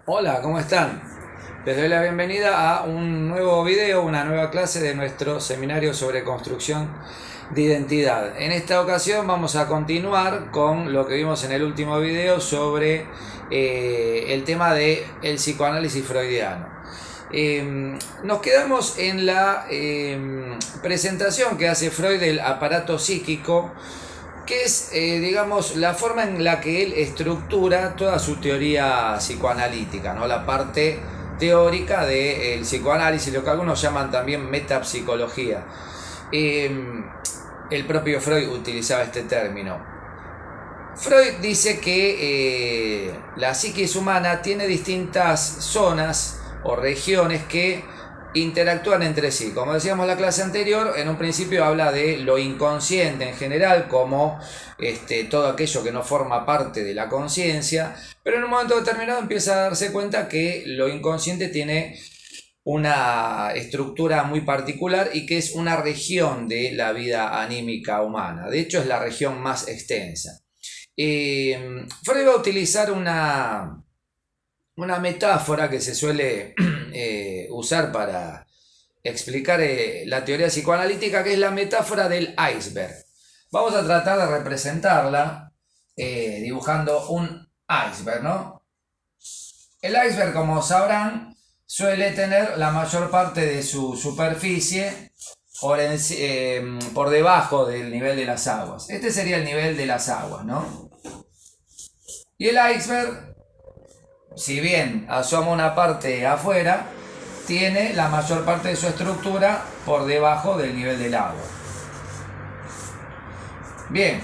Hola, ¿cómo están? Les doy la bienvenida a un nuevo video, una nueva clase de nuestro seminario sobre construcción de identidad. En esta ocasión vamos a continuar con lo que vimos en el último video sobre el tema del psicoanálisis freudiano. Nos quedamos en la presentación que hace Freud del aparato psíquico, que es, digamos, la forma en la que él estructura toda su teoría psicoanalítica, ¿no? La parte teórica del psicoanálisis, lo que algunos llaman también metapsicología. El propio Freud utilizaba este término. Freud dice que la psiquis humana tiene distintas zonas o regiones que interactúan entre sí. Como decíamos en la clase anterior, en un principio habla de lo inconsciente en general como todo aquello que no forma parte de la conciencia, pero en un momento determinado empieza a darse cuenta que lo inconsciente tiene una estructura muy particular y que es una región de la vida anímica humana. De hecho, es la región más extensa. Freud va a utilizar una metáfora que se suele usar para explicar la teoría psicoanalítica, que es la metáfora del iceberg. Vamos a tratar de representarla dibujando un iceberg, ¿no? El iceberg, como sabrán, suele tener la mayor parte de su superficie por debajo del nivel de las aguas. Este sería el nivel de las aguas, ¿no? Y el iceberg, si bien asoma una parte afuera, tiene la mayor parte de su estructura por debajo del nivel del agua. Bien,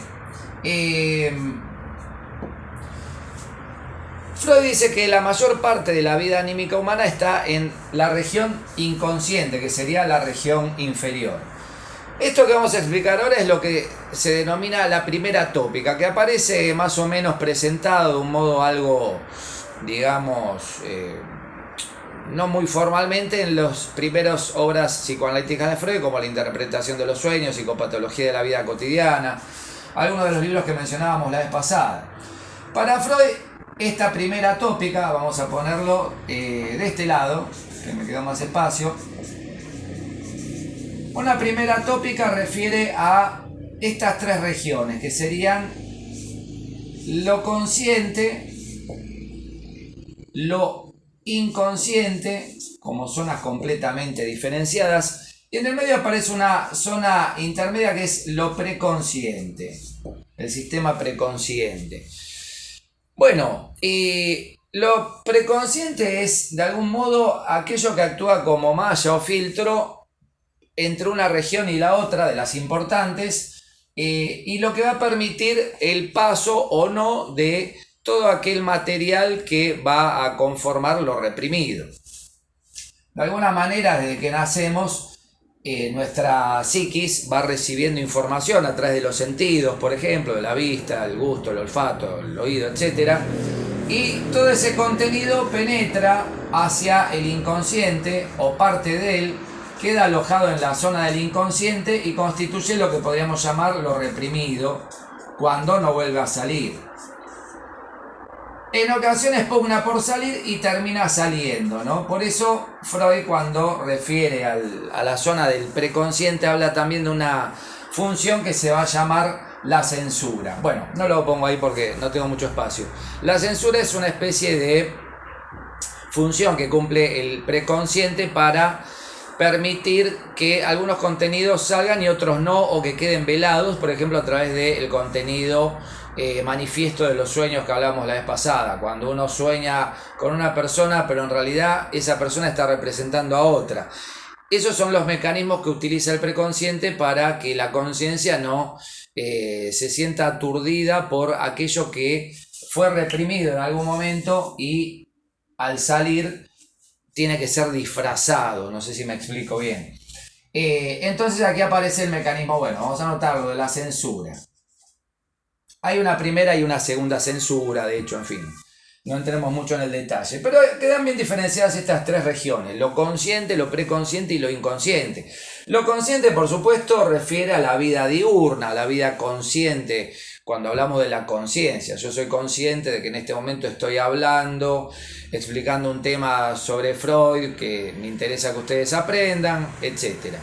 Freud dice que la mayor parte de la vida anímica humana está en la región inconsciente, que sería la región inferior. Esto que vamos a explicar ahora es lo que se denomina la primera tópica, que aparece más o menos presentado de un modo algo, digamos, no muy formalmente en las primeras obras psicoanalíticas de Freud, como la interpretación de los sueños, psicopatología de la vida cotidiana, algunos de los libros que mencionábamos la vez pasada. Para Freud, esta primera tópica, vamos a ponerlo de este lado, que me quedó más espacio. Una primera tópica refiere a estas tres regiones, que serían lo consciente, lo inconsciente, como zonas completamente diferenciadas, y en el medio aparece una zona intermedia que es lo preconsciente, el sistema preconsciente. Bueno, lo preconsciente es de algún modo aquello que actúa como malla o filtro entre una región y la otra de las importantes, y lo que va a permitir el paso o no de todo aquel material que va a conformar lo reprimido. De alguna manera, desde que nacemos, nuestra psiquis va recibiendo información a través de los sentidos, por ejemplo, de la vista, el gusto, el olfato, el oído, etc. Y todo ese contenido penetra hacia el inconsciente o parte de él, queda alojado en la zona del inconsciente y constituye lo que podríamos llamar lo reprimido cuando no vuelve a salir. En ocasiones pugna por salir y termina saliendo, ¿no? Por eso Freud, cuando refiere a la zona del preconsciente, habla también de una función que se va a llamar la censura. Bueno, no lo pongo ahí porque no tengo mucho espacio. La censura es una especie de función que cumple el preconsciente para permitir que algunos contenidos salgan y otros no, o que queden velados, por ejemplo, a través del contenido manifiesto de los sueños que hablamos la vez pasada, cuando uno sueña con una persona pero en realidad esa persona está representando a otra. Esos son los mecanismos que utiliza el preconsciente para que la conciencia no se sienta aturdida por aquello que fue reprimido en algún momento y al salir tiene que ser disfrazado. No sé si me explico bien. Entonces aquí aparece el mecanismo, bueno, vamos a anotarlo, de la censura. Hay una primera y una segunda censura, de hecho, en fin. no entremos mucho en el detalle, pero quedan bien diferenciadas estas tres regiones: lo consciente, lo preconsciente y lo inconsciente. Lo consciente, por supuesto, refiere a la vida diurna, a la vida consciente. Cuando hablamos de la conciencia, yo soy consciente de que en este momento estoy hablando, explicando un tema sobre Freud que me interesa que ustedes aprendan, etc.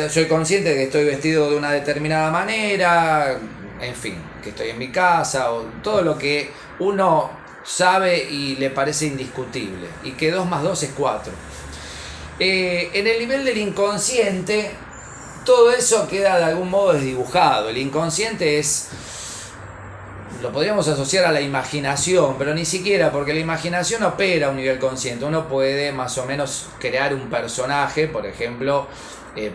Soy consciente de que estoy vestido de una determinada manera, en fin, que estoy en mi casa, o todo lo que uno sabe y le parece indiscutible, y que 2 más 2 es 4. En el nivel del inconsciente, todo eso queda de algún modo desdibujado. El inconsciente lo podríamos asociar a la imaginación, pero ni siquiera, porque la imaginación opera a un nivel consciente. Uno puede más o menos crear un personaje, por ejemplo,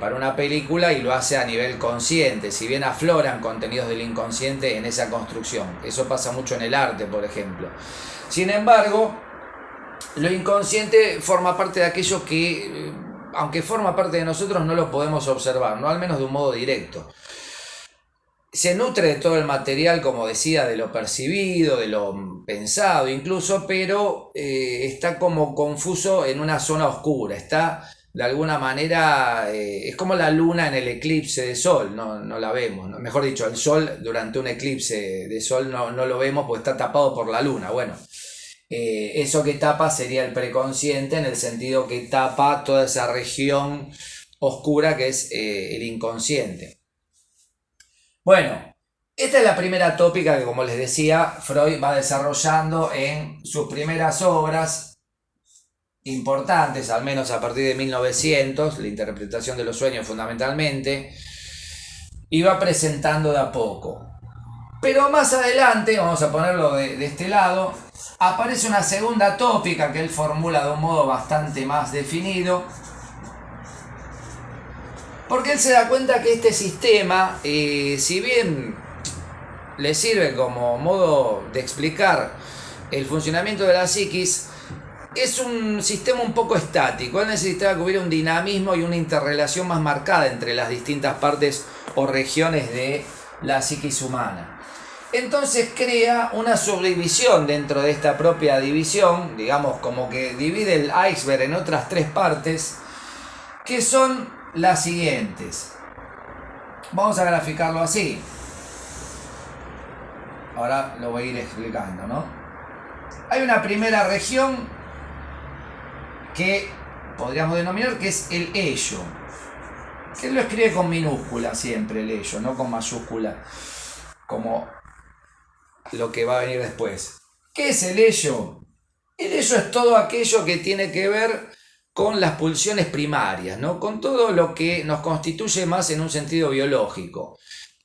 para una película, y lo hace a nivel consciente, si bien afloran contenidos del inconsciente en esa construcción. Eso pasa mucho en el arte, por ejemplo. Sin embargo, lo inconsciente forma parte de aquello que, aunque forma parte de nosotros, no lo podemos observar, no al menos de un modo directo. Se nutre de todo el material, como decía, de lo percibido, de lo pensado incluso, pero está como confuso en una zona oscura. Está de alguna manera, es como la luna en el eclipse de sol, no la vemos, ¿no? Mejor dicho, el sol durante un eclipse de sol no lo vemos porque está tapado por la luna. Bueno, eso que tapa sería el preconsciente, en el sentido que tapa toda esa región oscura que es el inconsciente. Bueno, esta es la primera tópica que, como les decía, Freud va desarrollando en sus primeras obras importantes, al menos a partir de 1900, la interpretación de los sueños fundamentalmente, y va presentando de a poco. Pero más adelante, vamos a ponerlo de este lado, aparece una segunda tópica que él formula de un modo bastante más definido, porque él se da cuenta que este sistema, si bien le sirve como modo de explicar el funcionamiento de la psiquis, es un sistema un poco estático. Él necesitaba que hubiera un dinamismo y una interrelación más marcada entre las distintas partes o regiones de la psiquis humana. Entonces crea una subdivisión dentro de esta propia división, digamos, como que divide el iceberg en otras 3 partes, que son las siguientes. Vamos a graficarlo así. Ahora lo voy a ir explicando, ¿no? Hay una primera región que podríamos denominar que es el ello, que él lo escribe con minúscula siempre, el ello, no con mayúscula, como lo que va a venir después. ¿Qué es el ello? El ello es todo aquello que tiene que ver con las pulsiones primarias, ¿no? Con todo lo que nos constituye más en un sentido biológico.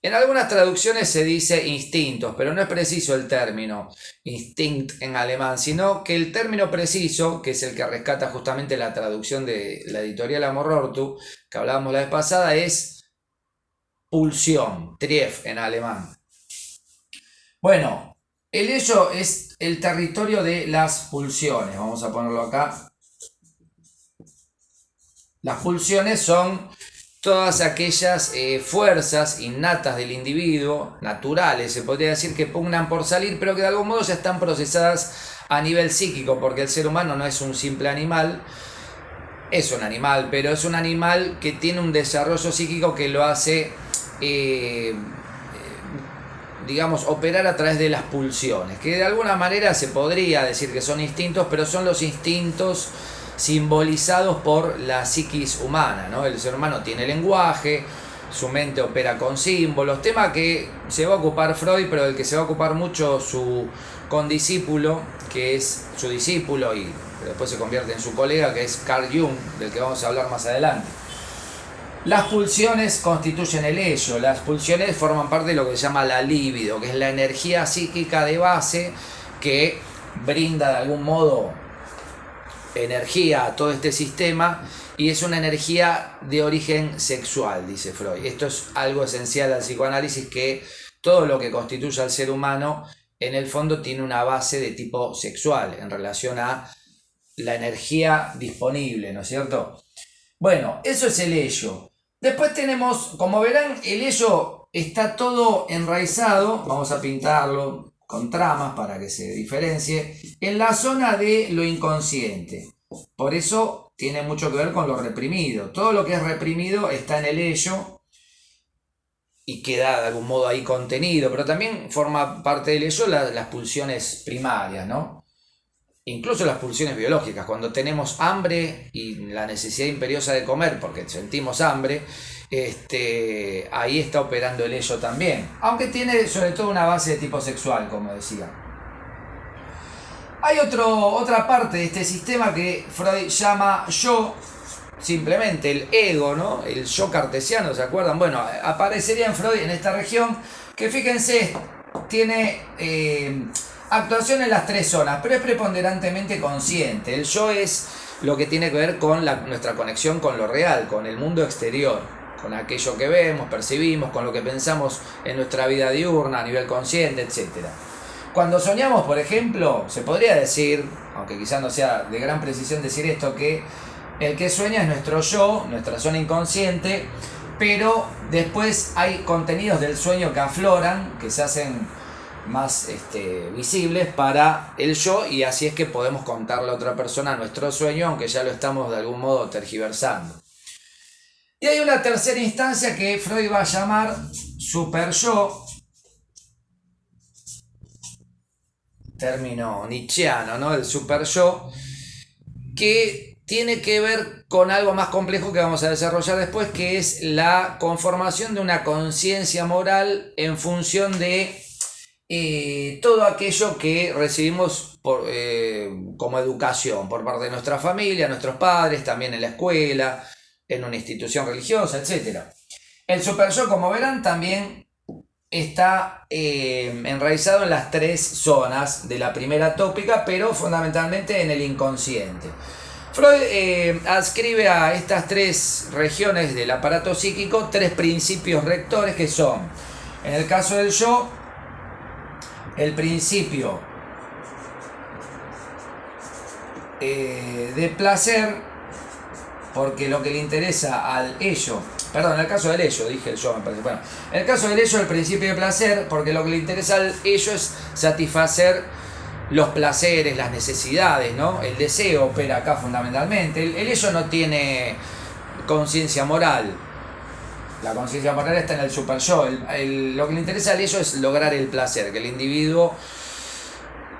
En algunas traducciones se dice instintos, pero no es preciso el término instinct en alemán, sino que el término preciso, que es el que rescata justamente la traducción de la editorial Amor-Rortu, que hablábamos la vez pasada, es pulsión, Trief en alemán. Bueno, el ello es el territorio de las pulsiones, vamos a ponerlo acá. Las pulsiones son todas aquellas fuerzas innatas del individuo, naturales, se podría decir, que pugnan por salir, pero que de algún modo ya están procesadas a nivel psíquico, porque el ser humano no es un simple animal, es un animal, pero es un animal que tiene un desarrollo psíquico que lo hace, digamos, operar a través de las pulsiones, que de alguna manera se podría decir que son instintos, pero son los instintos simbolizados por la psiquis humana, ¿no? El ser humano tiene lenguaje, su mente opera con símbolos, tema que se va a ocupar Freud, pero del que se va a ocupar mucho su condiscípulo, que es su discípulo y después se convierte en su colega, que es Carl Jung, del que vamos a hablar más adelante. Las pulsiones constituyen el ello. Las pulsiones forman parte de lo que se llama la libido, que es la energía psíquica de base que brinda de algún modo energía a todo este sistema, y es una energía de origen sexual, dice Freud. Esto es algo esencial al psicoanálisis, que todo lo que constituye al ser humano en el fondo tiene una base de tipo sexual en relación a la energía disponible, ¿no es cierto? Bueno, eso es el ello. Después tenemos, como verán, el ello está todo enraizado, vamos a pintarlo con tramas para que se diferencie, en la zona de lo inconsciente. Por eso tiene mucho que ver con lo reprimido. Todo lo que es reprimido está en el ello y queda de algún modo ahí contenido, pero también forma parte del ello las pulsiones primarias, ¿no? Incluso las pulsiones biológicas. Cuando tenemos hambre y la necesidad imperiosa de comer porque sentimos hambre, ahí está operando el ello también, aunque tiene sobre todo una base de tipo sexual, como decía. Hay otra parte de este sistema que Freud llama yo, simplemente el ego, ¿no? El yo cartesiano, ¿se acuerdan? Bueno, aparecería en Freud en esta región que, fíjense, tiene actuación en las tres zonas, pero es preponderantemente consciente. El yo es lo que tiene que ver con nuestra conexión con lo real, con el mundo exterior, con aquello que vemos, percibimos, con lo que pensamos en nuestra vida diurna a nivel consciente, etc. Cuando soñamos, por ejemplo, se podría decir, aunque quizás no sea de gran precisión decir esto, que el que sueña es nuestro yo, nuestra zona inconsciente, pero después hay contenidos del sueño que afloran, que se hacen más visibles para el yo, y así es que podemos contarle a otra persona nuestro sueño, aunque ya lo estamos de algún modo tergiversando. Y hay una tercera instancia que Freud va a llamar super yo, término nietzscheano, ¿no? El super yo, que tiene que ver con algo más complejo que vamos a desarrollar después, que es la conformación de una conciencia moral en función de todo aquello que recibimos como educación por parte de nuestra familia, nuestros padres, también en la escuela, en una institución religiosa, etc. El super yo, como verán, también está enraizado en las tres zonas de la primera tópica, pero fundamentalmente en el inconsciente. Freud adscribe a estas tres regiones del aparato psíquico tres principios rectores que son, en el caso del yo, el principio de placer, porque lo que le interesa al ello, perdón, en el caso del ello, dije el yo, me parece, bueno, en el caso del ello, el principio de placer, porque lo que le interesa al ello es satisfacer los placeres, las necesidades, ¿no? El deseo opera acá fundamentalmente. El ello no tiene conciencia moral. La conciencia moral está en el super yo. Lo que le interesa al ello es lograr el placer, que el individuo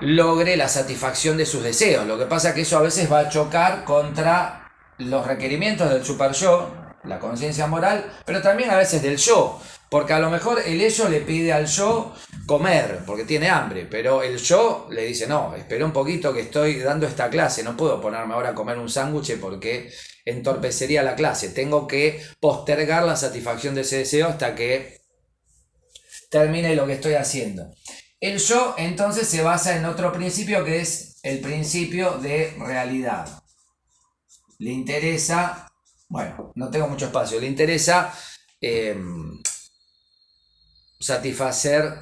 logre la satisfacción de sus deseos. Lo que pasa es que eso a veces va a chocar contra los requerimientos del super yo, la conciencia moral, pero también a veces del yo, porque a lo mejor el ello le pide al yo comer porque tiene hambre, pero el yo le dice no, espera un poquito que estoy dando esta clase, no puedo ponerme ahora a comer un sándwich porque entorpecería la clase, tengo que postergar la satisfacción de ese deseo hasta que termine lo que estoy haciendo. El yo entonces se basa en otro principio que es el principio de realidad. Le interesa, bueno, no tengo mucho espacio, le interesa satisfacer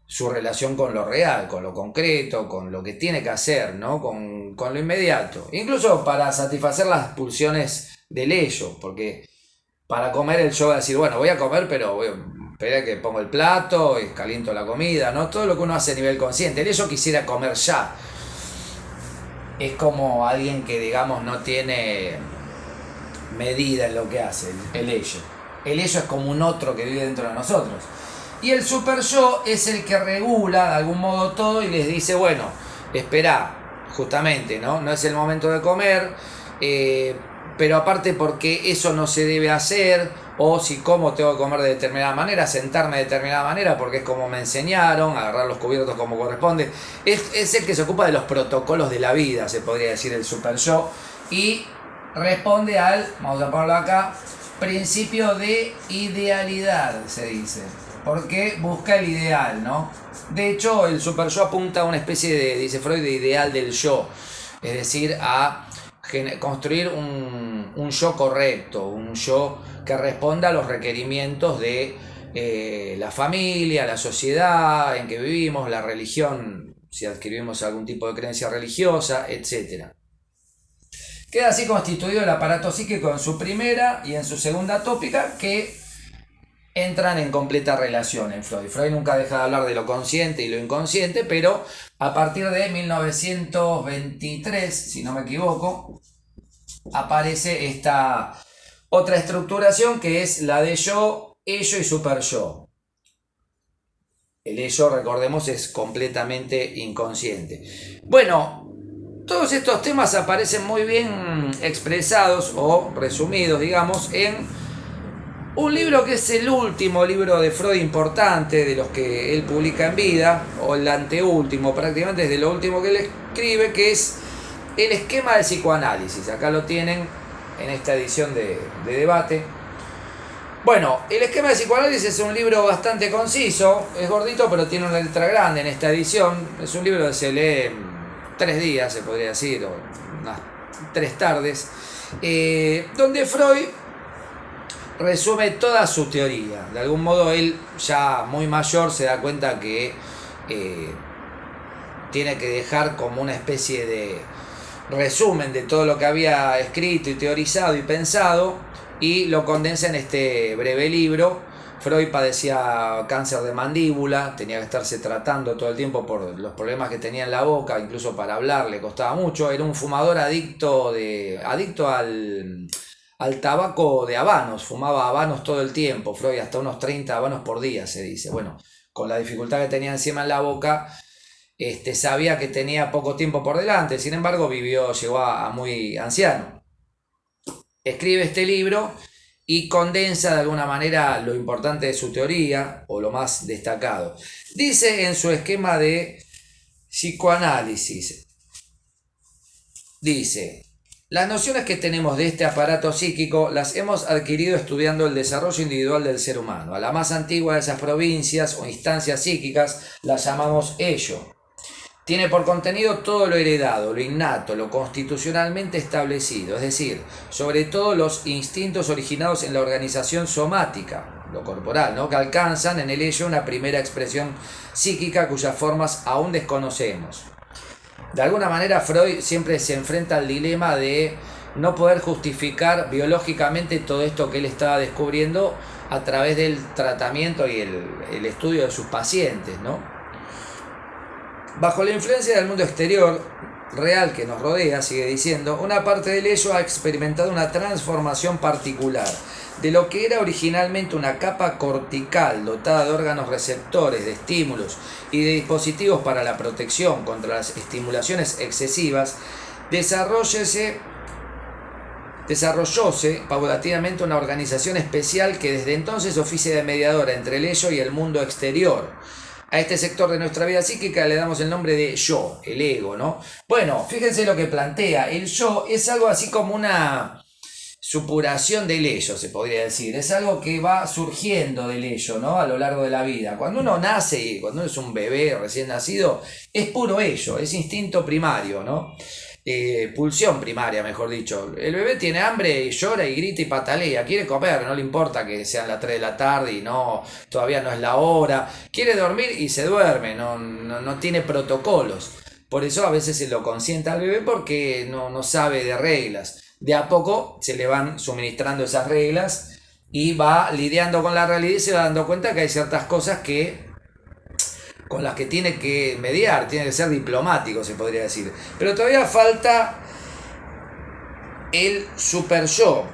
su relación con lo real, con lo concreto, con lo que tiene que hacer, ¿no? Con lo inmediato. Incluso para satisfacer las pulsiones del ello, porque para comer el yo va a decir, bueno, voy a comer, pero voy a esperar que pongo el plato y caliento la comida, ¿no? Todo lo que uno hace a nivel consciente. El ello quisiera comer ya. Es como alguien que, digamos, no tiene medida en lo que hace, el ello. El ello es como un otro que vive dentro de nosotros. Y el super yo es el que regula de algún modo todo y les dice, bueno, espera, justamente, ¿no? No es el momento de comer, pero aparte porque eso no se debe hacer, o si como tengo que comer de determinada manera, sentarme de determinada manera porque es como me enseñaron, agarrar los cubiertos como corresponde. Es el que se ocupa de los protocolos de la vida, se podría decir, el super yo, y responde al, vamos a ponerlo acá, principio de idealidad, se dice, porque busca el ideal, ¿no? De hecho, el super yo apunta a una especie de, dice Freud, de ideal del yo, es decir, a construir un yo correcto, un yo que responda a los requerimientos de la familia, la sociedad en que vivimos, la religión, si adquirimos algún tipo de creencia religiosa, etc. Queda así constituido el aparato psíquico en su primera y en su segunda tópica, que entran en completa relación en Freud. Freud nunca deja de hablar de lo consciente y lo inconsciente, pero a partir de 1923, si no me equivoco, aparece esta otra estructuración que es la de yo, ello y superyo. El ello, recordemos, es completamente inconsciente. Bueno, todos estos temas aparecen muy bien expresados o resumidos, digamos, en un libro que es el último libro de Freud importante de los que él publica en vida, o el anteúltimo, prácticamente desde lo último que él escribe, que es El esquema del psicoanálisis. Acá lo tienen en esta edición de debate. Bueno, El esquema del psicoanálisis es un libro bastante conciso, es gordito pero tiene una letra grande en esta edición. Es un libro que se lee en 3 días, se podría decir, o unas 3 tardes, donde Freud resume toda su teoría. De algún modo él, ya muy mayor, se da cuenta que tiene que dejar como una especie de resumen de todo lo que había escrito y teorizado y pensado, y lo condensa en este breve libro. Freud padecía cáncer de mandíbula, tenía que estarse tratando todo el tiempo por los problemas que tenía en la boca, incluso para hablar le costaba mucho. Era un fumador adicto al tabaco de habanos, fumaba habanos todo el tiempo, Freud, hasta unos 30 habanos por día, se dice. Bueno, con la dificultad que tenía encima en la boca, sabía que tenía poco tiempo por delante, sin embargo llegó a muy anciano. Escribe este libro y condensa de alguna manera lo importante de su teoría, o lo más destacado. Dice en su esquema de psicoanálisis, dice: las nociones que tenemos de este aparato psíquico las hemos adquirido estudiando el desarrollo individual del ser humano. A la más antigua de esas provincias o instancias psíquicas la llamamos ello. Tiene por contenido todo lo heredado, lo innato, lo constitucionalmente establecido, es decir, sobre todo los instintos originados en la organización somática, lo corporal, ¿no?, que alcanzan en el ello una primera expresión psíquica cuyas formas aún desconocemos. De alguna manera Freud siempre se enfrenta al dilema de no poder justificar biológicamente todo esto que él estaba descubriendo a través del tratamiento y el estudio de sus pacientes, ¿no? Bajo la influencia del mundo exterior real que nos rodea, sigue diciendo, una parte del ello ha experimentado una transformación particular de lo que era originalmente una capa cortical dotada de órganos receptores, de estímulos y de dispositivos para la protección contra las estimulaciones excesivas. Desarrollóse paulatinamente una organización especial que desde entonces oficia de mediadora entre el ello y el mundo exterior. A este sector de nuestra vida psíquica le damos el nombre de yo, el ego, ¿no? Bueno, fíjense lo que plantea. El yo es algo así como una supuración del ello, se podría decir. Es algo que va surgiendo del ello, ¿no?, a lo largo de la vida. Cuando uno nace y cuando uno es un bebé recién nacido, es puro ello, es instinto primario, ¿no? Pulsión primaria, mejor dicho. El bebé tiene hambre y llora y grita y patalea, quiere comer, no le importa que sean las 3 de la tarde y todavía no es la hora, quiere dormir y se duerme, no tiene protocolos. Por eso a veces se lo consienta al bebé, porque no sabe de reglas. De a poco se le van suministrando esas reglas y va lidiando con la realidad y se va dando cuenta que hay ciertas cosas con las que tiene que mediar, tiene que ser diplomático, se podría decir. Pero todavía falta el super yo.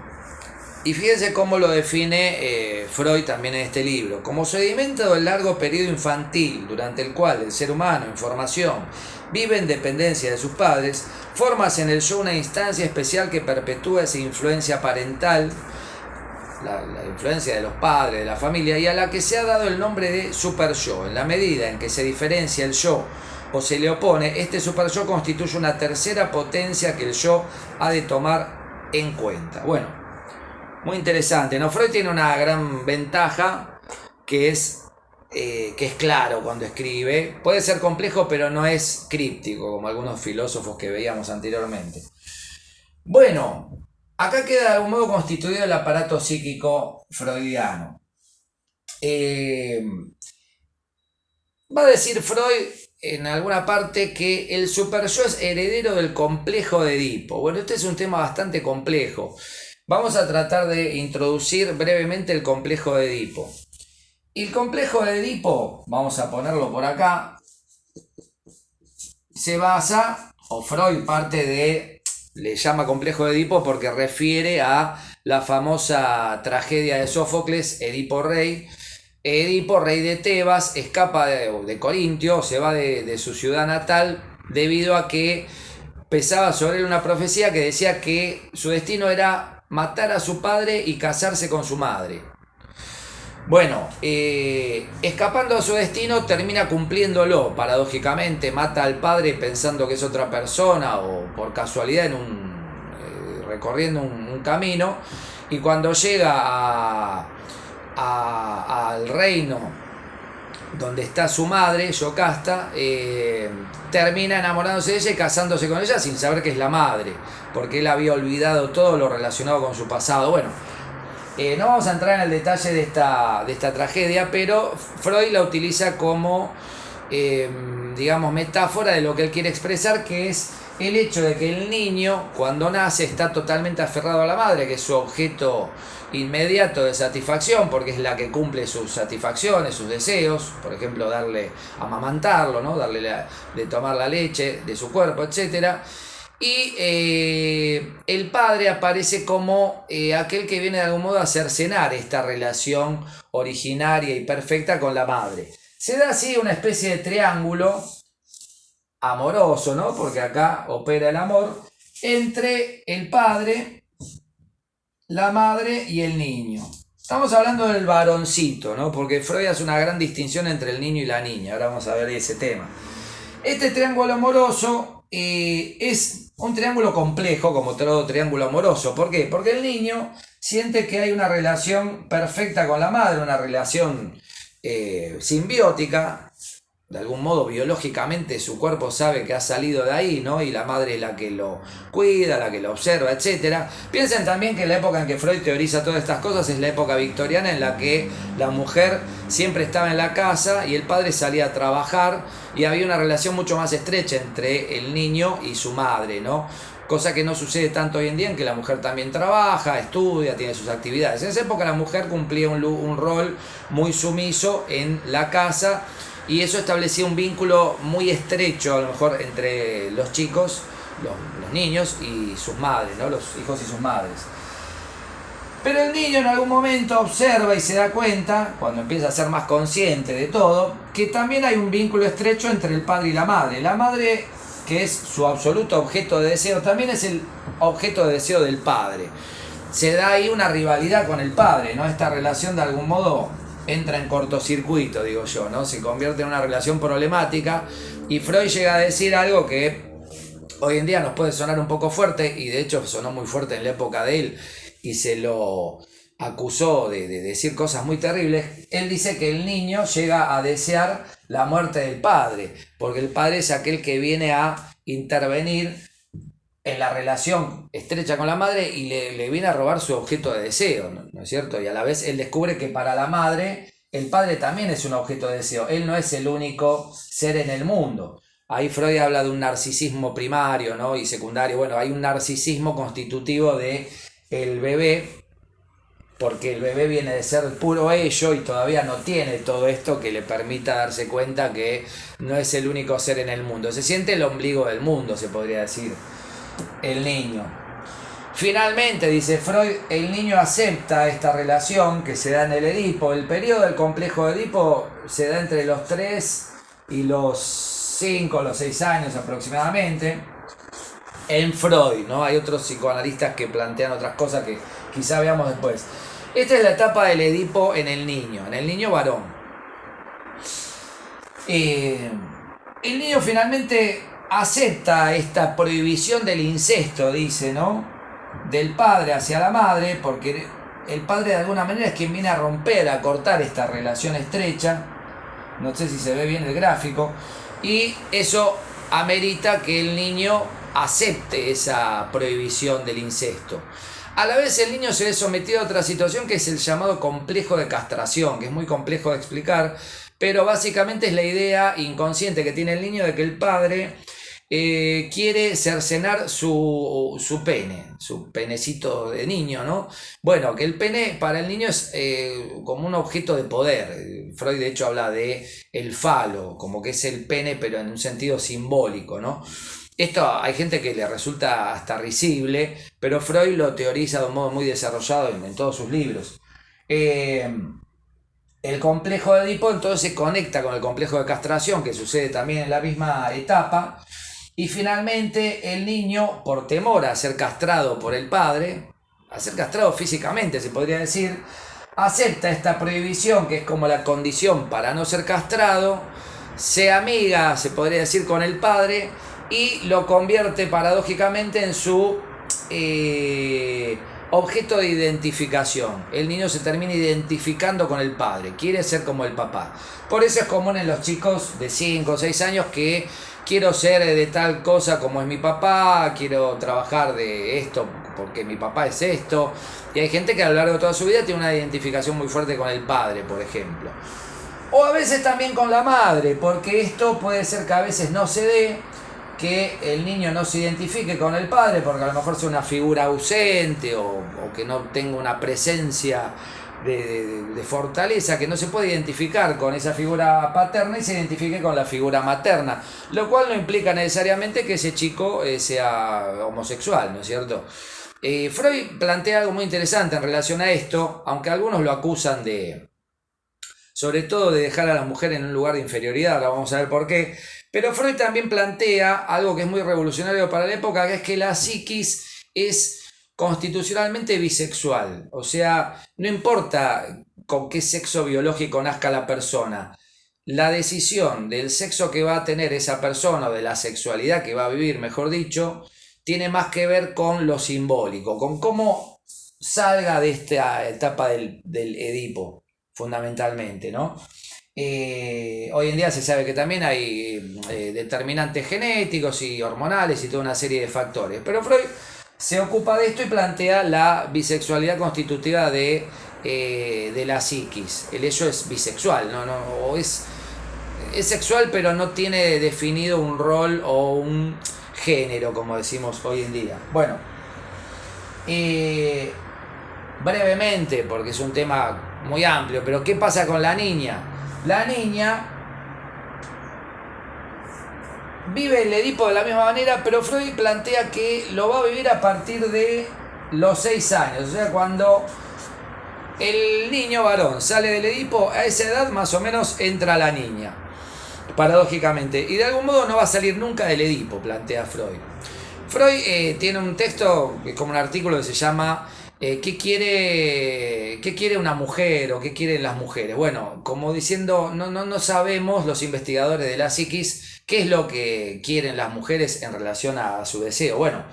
Y fíjense cómo lo define Freud también en este libro. Como sedimento del largo periodo infantil, durante el cual el ser humano en formación vive en dependencia de sus padres, formas en el yo una instancia especial que perpetúa esa influencia parental, la influencia de los padres, de la familia, y a la que se ha dado el nombre de super yo. En la medida en que se diferencia el yo o se le opone, este super yo constituye una tercera potencia que el yo ha de tomar en cuenta. Bueno, muy interesante, ¿no? Freud tiene una gran ventaja, que es claro cuando escribe. Puede ser complejo, pero no es críptico como algunos filósofos que veíamos anteriormente. Bueno, acá queda de algún modo constituido el aparato psíquico freudiano. Va a decir Freud en alguna parte que el superyo es heredero del complejo de Edipo. Bueno, este es un tema bastante complejo. Vamos a tratar de introducir brevemente el complejo de Edipo. Y el complejo de Edipo, vamos a ponerlo por acá, se basa, o Freud le llama complejo de Edipo porque refiere a la famosa tragedia de Sófocles, Edipo Rey. Edipo, rey de Tebas, escapa de Corintio, se va de su ciudad natal debido a que pesaba sobre él una profecía que decía que su destino era matar a su padre y casarse con su madre. Bueno, escapando a su destino termina cumpliéndolo, paradójicamente, mata al padre pensando que es otra persona o por casualidad recorriendo un camino, y cuando llega al reino donde está su madre, Yocasta, termina enamorándose de ella y casándose con ella sin saber que es la madre, porque él había olvidado todo lo relacionado con su pasado. Bueno, no vamos a entrar en el detalle de esta tragedia, pero Freud la utiliza como, digamos, metáfora de lo que él quiere expresar, que es el hecho de que el niño, cuando nace, está totalmente aferrado a la madre, que es su objeto inmediato de satisfacción, porque es la que cumple sus satisfacciones, sus deseos, por ejemplo, amamantarlo, ¿no? Darle de tomar la leche de su cuerpo, etc. Y el padre aparece como aquel que viene de algún modo a cercenar esta relación originaria y perfecta con la madre. Se da así una especie de triángulo amoroso, ¿no? Porque acá opera el amor entre el padre, la madre y el niño. Estamos hablando del varoncito, ¿no? Porque Freud hace una gran distinción entre el niño y la niña. Ahora vamos a ver ese tema. Este triángulo amoroso es un triángulo complejo, como todo triángulo amoroso. ¿Por qué? Porque el niño siente que hay una relación perfecta con la madre, una relación simbiótica. De algún modo, biológicamente, su cuerpo sabe que ha salido de ahí, ¿no? Y la madre es la que lo cuida, la que lo observa, etc. Piensen también que la época en que Freud teoriza todas estas cosas es la época victoriana, en la que la mujer siempre estaba en la casa y el padre salía a trabajar, y había una relación mucho más estrecha entre el niño y su madre, ¿no? Cosa que no sucede tanto hoy en día, en que la mujer también trabaja, estudia, tiene sus actividades. En esa época la mujer cumplía un rol muy sumiso en la casa, y eso establecía un vínculo muy estrecho, a lo mejor, entre los chicos, los niños y sus madres, ¿no? Los hijos y sus madres. Pero el niño en algún momento observa y se da cuenta, cuando empieza a ser más consciente de todo, que también hay un vínculo estrecho entre el padre y la madre. La madre, que es su absoluto objeto de deseo, también es el objeto de deseo del padre. Se da ahí una rivalidad con el padre, ¿no? Esta relación de algún modo entra en cortocircuito, digo yo, ¿no? Se convierte en una relación problemática, y Freud llega a decir algo que hoy en día nos puede sonar un poco fuerte, y de hecho sonó muy fuerte en la época de él, y se lo acusó de decir cosas muy terribles. Él dice que el niño llega a desear la muerte del padre, porque el padre es aquel que viene a intervenir en la relación estrecha con la madre y le viene a robar su objeto de deseo, ¿no es cierto? Y a la vez él descubre que para la madre el padre también es un objeto de deseo. Él no es el único ser en el mundo. Ahí Freud habla de un narcisismo primario, ¿no? Y secundario. Bueno, hay un narcisismo constitutivo de el bebé, porque el bebé viene de ser puro ello y todavía no tiene todo esto que le permita darse cuenta que no es el único ser en el mundo. Se siente el ombligo del mundo, se podría decir, el niño. Finalmente, dice Freud, el niño acepta esta relación que se da en el Edipo. El periodo del complejo de Edipo se da entre los 3 y los 5, los 6 años aproximadamente. En Freud, ¿no? Hay otros psicoanalistas que plantean otras cosas que quizá veamos después. Esta es la etapa del Edipo en el niño varón. El niño finalmente acepta esta prohibición del incesto, dice, ¿no? Del padre hacia la madre, porque el padre de alguna manera es quien viene a romper, a cortar esta relación estrecha. No sé si se ve bien el gráfico. Y eso amerita que el niño acepte esa prohibición del incesto. A la vez el niño se ve sometido a otra situación, que es el llamado complejo de castración, que es muy complejo de explicar, pero básicamente es la idea inconsciente que tiene el niño de que el padre quiere cercenar su pene, su penecito de niño, ¿no? Bueno, que el pene para el niño es como un objeto de poder. Freud de hecho habla de el falo, como que es el pene pero en un sentido simbólico, ¿no? Esto hay gente que le resulta hasta risible, pero Freud lo teoriza de un modo muy desarrollado en todos sus libros. Eh, el complejo de Edipo entonces se conecta con el complejo de castración, que sucede también en la misma etapa, y finalmente el niño, por temor a ser castrado por el padre, a ser castrado físicamente se podría decir, acepta esta prohibición que es como la condición para no ser castrado, se amiga, se podría decir, con el padre y lo convierte paradójicamente en su objeto de identificación. El niño se termina identificando con el padre, quiere ser como el papá. Por eso es común en los chicos de 5 o 6 años que quiero ser de tal cosa como es mi papá, quiero trabajar de esto porque mi papá es esto. Y hay gente que a lo largo de toda su vida tiene una identificación muy fuerte con el padre, por ejemplo. O a veces también con la madre, porque esto puede ser que a veces no se dé, que el niño no se identifique con el padre porque a lo mejor sea una figura ausente o que no tenga una presencia de fortaleza, que no se puede identificar con esa figura paterna y se identifique con la figura materna, lo cual no implica necesariamente que ese chico sea homosexual, ¿no es cierto? Freud plantea algo muy interesante en relación a esto, aunque algunos lo acusan sobre todo de dejar a la mujer en un lugar de inferioridad, ahora vamos a ver por qué. Pero Freud también plantea algo que es muy revolucionario para la época, que es que la psiquis es constitucionalmente bisexual. O sea, no importa con qué sexo biológico nazca la persona, la decisión del sexo que va a tener esa persona o de la sexualidad que va a vivir, mejor dicho, tiene más que ver con lo simbólico, con cómo salga de esta etapa del Edipo, fundamentalmente, ¿no? Hoy en día se sabe que también hay determinantes genéticos y hormonales y toda una serie de factores, pero Freud se ocupa de esto y plantea la bisexualidad constitutiva de la psiquis. El hecho es bisexual, o es sexual pero no tiene definido un rol o un género, como decimos hoy en día. Bueno, brevemente, porque es un tema muy amplio, pero ¿qué pasa con la niña? La niña vive el Edipo de la misma manera, pero Freud plantea que lo va a vivir a partir de los 6 años, o sea, cuando el niño varón sale del Edipo, a esa edad más o menos entra la niña, paradójicamente, y de algún modo no va a salir nunca del Edipo, plantea Freud. Freud tiene un texto, como un artículo que se llama ¿qué quiere una mujer o qué quieren las mujeres? Bueno, como diciendo, no sabemos los investigadores de la psiquis qué es lo que quieren las mujeres en relación a su deseo. Bueno,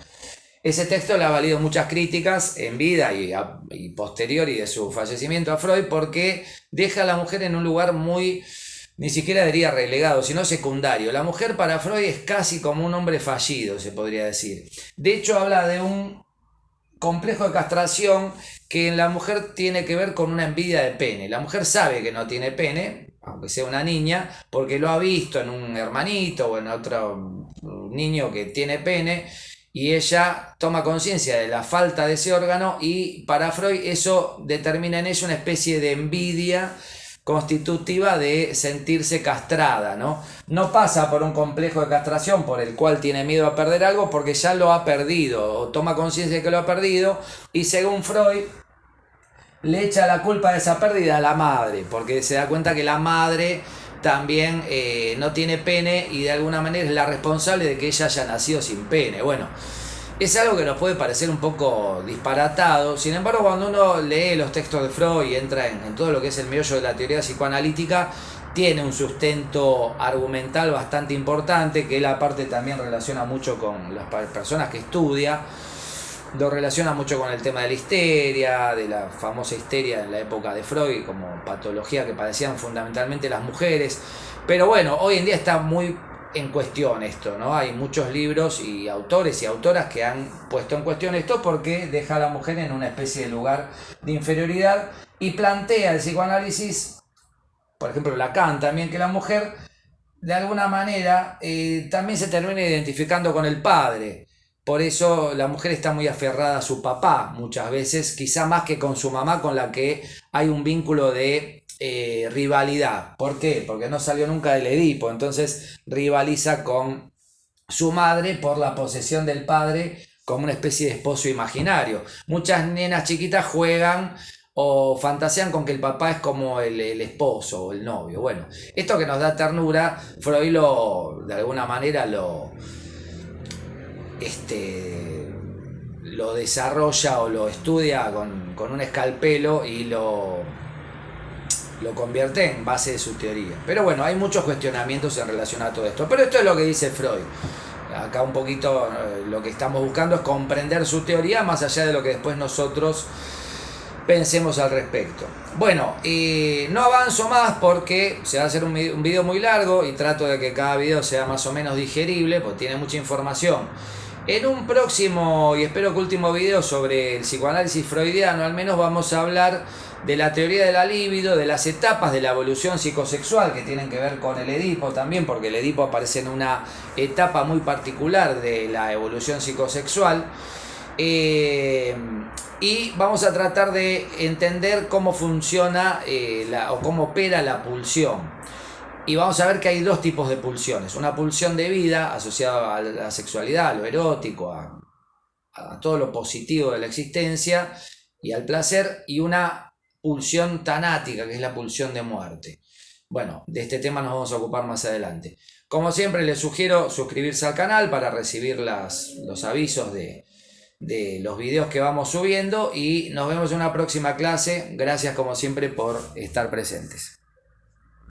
ese texto le ha valido muchas críticas en vida y posterior y de su fallecimiento a Freud, porque deja a la mujer en un lugar muy, ni siquiera diría relegado, sino secundario. La mujer para Freud es casi como un hombre fallido, se podría decir. De hecho, habla de un complejo de castración que en la mujer tiene que ver con una envidia de pene. La mujer sabe que no tiene pene, aunque sea una niña, porque lo ha visto en un hermanito o en otro niño que tiene pene, y ella toma conciencia de la falta de ese órgano y para Freud eso determina en ella una especie de envidia constitutiva de sentirse castrada, ¿no? No pasa por un complejo de castración por el cual tiene miedo a perder algo porque ya lo ha perdido o toma conciencia de que lo ha perdido, y según Freud le echa la culpa de esa pérdida a la madre, porque se da cuenta que la madre también no tiene pene y de alguna manera es la responsable de que ella haya nacido sin pene. Bueno, es algo que nos puede parecer un poco disparatado, sin embargo cuando uno lee los textos de Freud y entra en todo lo que es el meollo de la teoría psicoanalítica, tiene un sustento argumental bastante importante que él aparte también relaciona mucho con las personas que estudia, lo relaciona mucho con el tema de la histeria, de la famosa histeria en la época de Freud como patología que padecían fundamentalmente las mujeres, pero bueno, hoy en día está muy en cuestión esto, ¿no? Hay muchos libros y autores y autoras que han puesto en cuestión esto porque deja a la mujer en una especie de lugar de inferioridad y plantea el psicoanálisis, por ejemplo Lacan también, que la mujer de alguna manera también se termina identificando con el padre. Por eso la mujer está muy aferrada a su papá muchas veces, quizá más que con su mamá, con la que hay un vínculo de rivalidad. ¿Por qué? Porque no salió nunca del Edipo, entonces rivaliza con su madre por la posesión del padre como una especie de esposo imaginario. Muchas nenas chiquitas juegan o fantasean con que el papá es como el esposo o el novio. Bueno, esto que nos da ternura, Freud de alguna manera lo desarrolla o lo estudia con un escalpelo y lo convierte en base de su teoría. Pero bueno, hay muchos cuestionamientos en relación a todo esto. Pero esto es lo que dice Freud. Acá un poquito lo que estamos buscando es comprender su teoría más allá de lo que después nosotros pensemos al respecto. Bueno, no avanzo más porque se va a hacer un video muy largo y trato de que cada video sea más o menos digerible porque tiene mucha información. En un próximo y espero que último video sobre el psicoanálisis freudiano, al menos vamos a hablar de la teoría de la libido, de las etapas de la evolución psicosexual que tienen que ver con el Edipo también, porque el Edipo aparece en una etapa muy particular de la evolución psicosexual. Y vamos a tratar de entender cómo funciona o cómo opera la pulsión. Y vamos a ver que hay dos tipos de pulsiones. Una pulsión de vida asociada a la sexualidad, a lo erótico, a todo lo positivo de la existencia y al placer, y una pulsión tanática, que es la pulsión de muerte. Bueno, de este tema nos vamos a ocupar más adelante. Como siempre, les sugiero suscribirse al canal para recibir los avisos de los videos que vamos subiendo y nos vemos en una próxima clase. Gracias como siempre por estar presentes.